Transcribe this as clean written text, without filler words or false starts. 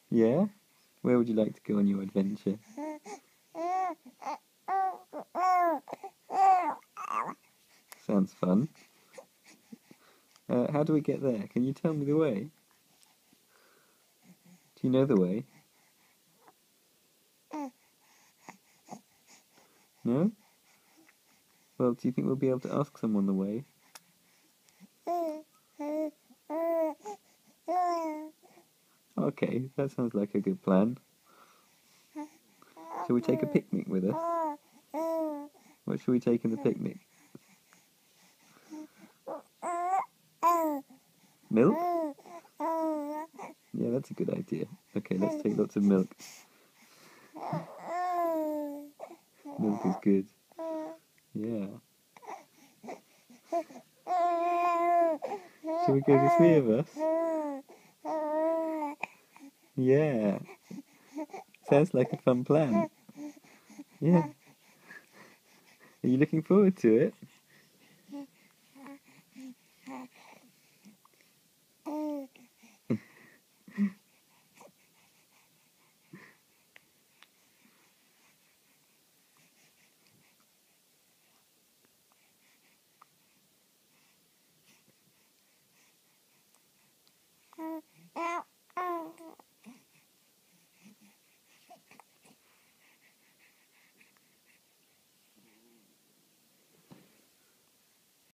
Yeah? Where would you like to go on your adventure? Sounds fun. How do we get there? Can you tell me the way? Do you know the way? No? Well, do you think we'll be able to ask someone the way? Okay, that sounds like a good plan. Shall we take a picnic with us? What shall we take in the picnic? Milk? Yeah, that's a good idea. Okay, let's take lots of milk. Milk is good. Yeah. Shall we go, the three of us? Yeah. Sounds like a fun plan. Yeah. Are you looking forward to it?